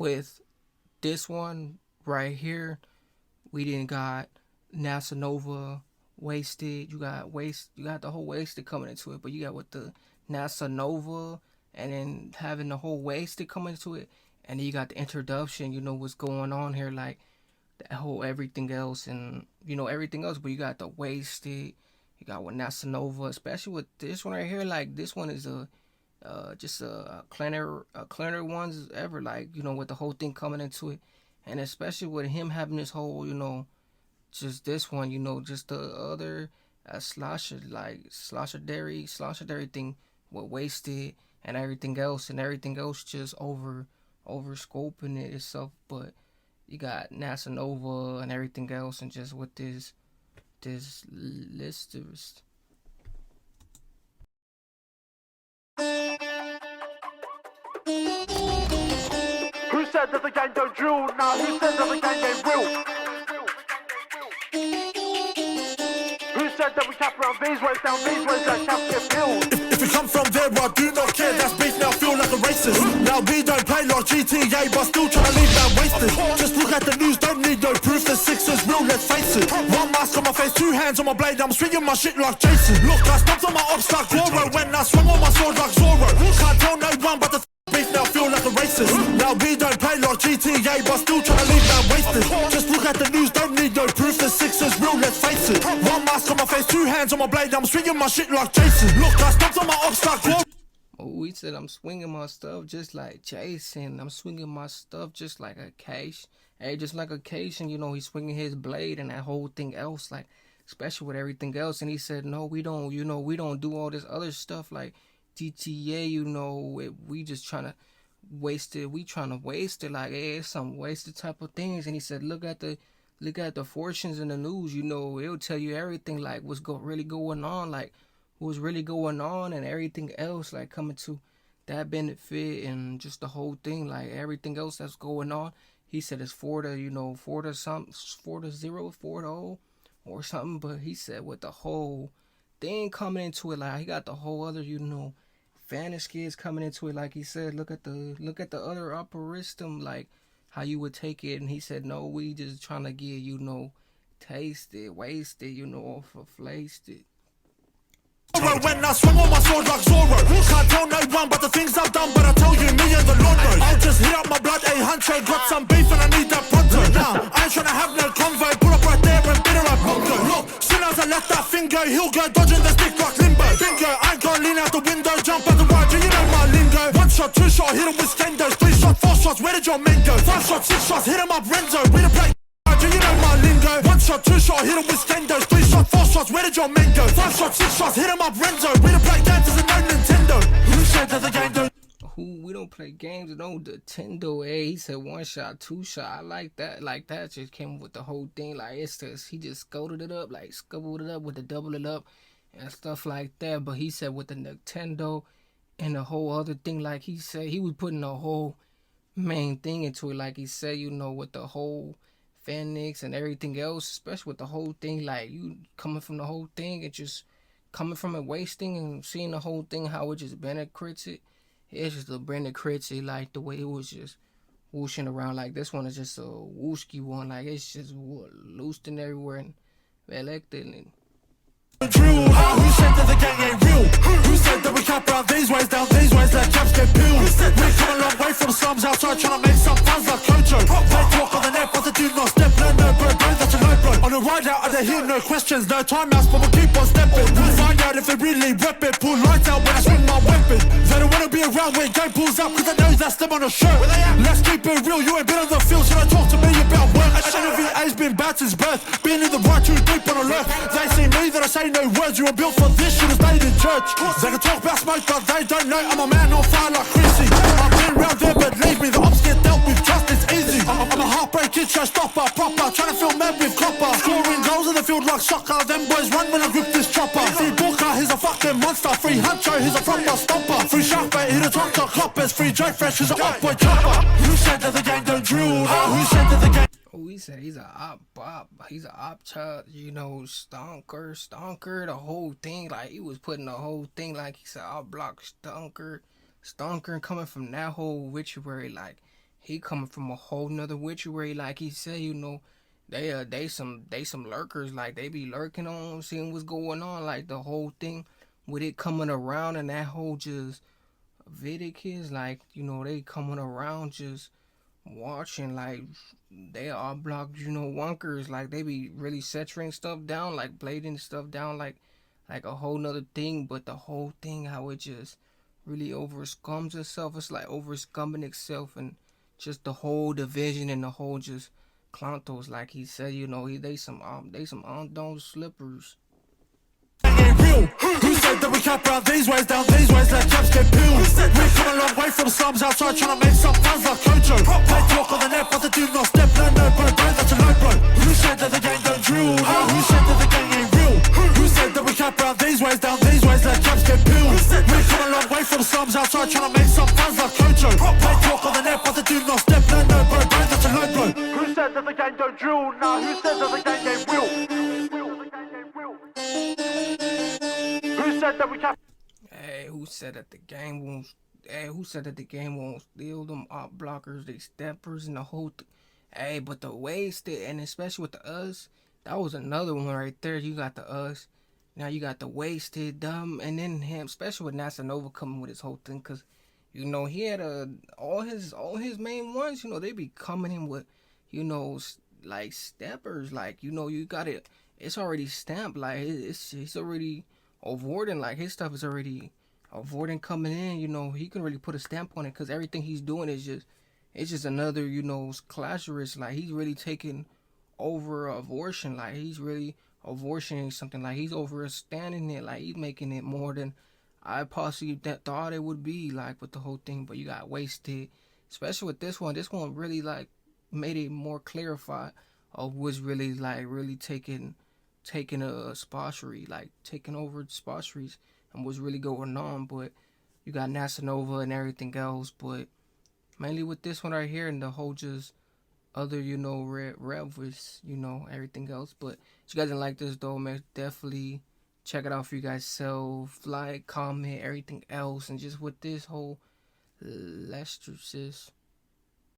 with this one right here, we didn't got NASA Nova, Wasted. You got the whole Wasted coming into it, but you got with the NASA Nova, and then having the whole Wasted coming into it, and then you got the introduction. You know what's going on here, like that whole everything else, and everything else. But you got the Wasted. You got with NASA Nova, especially with this one right here. Like this one is a just a cleaner ones ever. Like with the whole thing coming into it, and especially with him having this whole just this one, just the other slosher dairy thing with Wasted and everything else just over scoping it itself. But you got NASA Nova and everything else, and just with this list of Who said that the gang don't drill? Now who said that the gang ain't real? Who said that we cap around these ways, down these ways, that cap get built? If we come from there, I do not care. That's beef now, feel like a racist. Now we don't play like GTA, but still trying to leave that wasted. Just look at the news, don't need no proof. The Sixers real, let's face it. One mask on my face, two hands on my blade. I'm swinging my shit like Jason. Look, I stopped on my ops like Goro when I swung on my sword like Zoro. Can't tell no one, but the beef now feel like a racist. Now we don't play like GTA, but still trying to leave that wasted. Just look at the news, don't need no proof. The Sixers real, let's face it. One mask on my face, two hands on my blade. I'm swinging my shit like Jason. Look, I stopped on my ops like Goro. Oh, he said I'm swinging my stuff just like Jason. I'm swinging my stuff just like a case. Hey, just like a case, and he's swinging his blade and that whole thing else, like especially with everything else. And he said, no, we don't, we don't do all this other stuff like GTA. We just trying to waste it. We trying to waste it, like hey, it's some wasted type of things. And he said, look at the fortunes in the news. It'll tell you everything, like what's really going on, like what's really going on, and everything else, like coming to that benefit, and just the whole thing, like everything else that's going on. He said it's 4-0, 4-0 or something, but he said with the whole thing coming into it, like he got the whole other, fantasy kids coming into it, like he said, look at the other operism, like how you would take it. And he said, no, we just trying to get, taste it, waste it, off of flaced it. When I swung on my sword like Zoro. Can't tell no one but the things I've done, but I tell you me and the Lord knows. I'll just hit up my blood, huncho. Got some beef and I need that pronto. Now, I ain't tryna have no convo. Pull up right there and bitter like Bongo. Look, soon as I let that thing go, he'll go dodging the stick like Limbo. Bingo, I ain't gonna lean out the window, jump out the ride, you know my lingo. One shot, two shot, hit him with stendos. 3 shot, 4 shots, where did your men go? 5 shots, 6 shots, hit him up Renzo. We the play. You know my lingo. 1 shot, 2 shot, hit him with stendos. 3 shot, 4 shots, where did your men go? 5 shots, 6 shots, hit him up Renzo. We don't play games as a no Nintendo. Who said that the game don't? We don't play games with no Nintendo. He said 1 shot, 2 shot. I like that. Like that just came with the whole thing. Like it's just he just scolded it up, like scubbled it up with the double it up and stuff like that. But he said with the Nintendo and the whole other thing, like he said he was putting the whole main thing into it. Like he said, with the whole Phoenix and everything else, especially with the whole thing, like you coming from the whole thing and just coming from it wasting and seeing the whole thing, how it just benefits it. It's just a benefits it, like the way it was just whooshing around. Like this one is just a whooshky one, like it's just loosed and everywhere and elected. And Drill. Who said that the gang ain't real? Who said that we cap around these ways, down these ways, like caps get peeled? We come a long way from slums outside trying to make some funds like Kojo. They talk on the net, but they do not step. No, bro, that's a no, bro. On the ride out, I don't hear no questions, no timeouts, but we'll keep on stepping. We'll find out if they really rep it. Pull lights out when I swing my weapon. They don't wanna be around when game pulls up, cause I know that's them on the shirt. Let's keep it real, you ain't been on the field, so don't talk to me about work. NVA's been bad since birth, been in the right too deep on alert. They see me that I say no words, you were built for this, should've stayed in church. They can talk about smoke, but they don't know I'm a man on fire like Chrissy. I've been round there, but leave me, the ops get dealt with just as easy. I'm a heartbreak kid, showstopper, proper, trying to fill men with copper. Scoring goals in the field like soccer, them boys run when I grip this chopper. Free Booker, he's a fucking monster. Free Huncho, he's a proper stomper. Free Sharkbait, he the top to coppers. Free Joe Fresh, he's a up-boy chopper. Who said that the gang don't drill? Who said that the gang... he said he's a op child, stonker, the whole thing. Like he was putting the whole thing, like he said, I'll block stonker coming from that whole rituary, like he coming from a whole nother witchery, like he said, you know. They some lurkers, like they be lurking on seeing what's going on, like the whole thing with it coming around and that whole just Vedic kids, like, you know, they coming around just watching, like they are blocked, you know, wonkers, like they be really centering stuff down, like blading stuff down, like a whole nother thing, but the whole thing how it just really over scums itself. It's like over scumming itself, and just the whole division and the whole just clantos, like he said, you know, they some undone slippers. Ain't real. Who said that we cap around these ways, down these ways, let caps get peeled? We've come a long way from slums outside trying to make some fans like Kojo. They talk on the net, but they do not step. No, no, bro, that's a low blow. Who said that the gang don't drill? Who said that the gang ain't real? Who said that we cap around these ways, down these ways, let caps get peeled? We've come a long way from slums outside trying to make some fans like Kojo. They talk on the net, but they do not step. No, no, bro, that's a low blow. Who said that the gang don't drill? Nah, who said that the gang ain't real? Who said that we cap? Hey, who said that the game won't? Hey, who said that the game won't steal them op blockers, they steppers, and the whole? Hey, but the wasted, and especially with the us, that was another one right there. You got the us, now you got the wasted, dumb, and then him, especially with NASA Nova coming with his whole thing, cause you know he had all his main ones. You know they be coming in with, you know, like steppers, like, you know, you got it. It's already stamped, like it's already avoiding, like his stuff is already avoiding coming in, you know. He can really put a stamp on it because everything he's doing is just, it's just another, you know, clasherist. Like he's really taking over abortion, like he's really abortioning something, like he's overstanding it, like he's making it more than I possibly thought it would be, like with the whole thing. But you got wasted, especially with this one really like made it more clarified of what's really like really taking a sponsory, like taking over sponsories and what's really going on. But you got NASA Nova and everything else, but mainly with this one right here and the whole just other, you know, rev was, you know, everything else. But if you guys didn't like this though, man, definitely check it out for you guys self, like, comment, everything else. And just with this whole Lester sis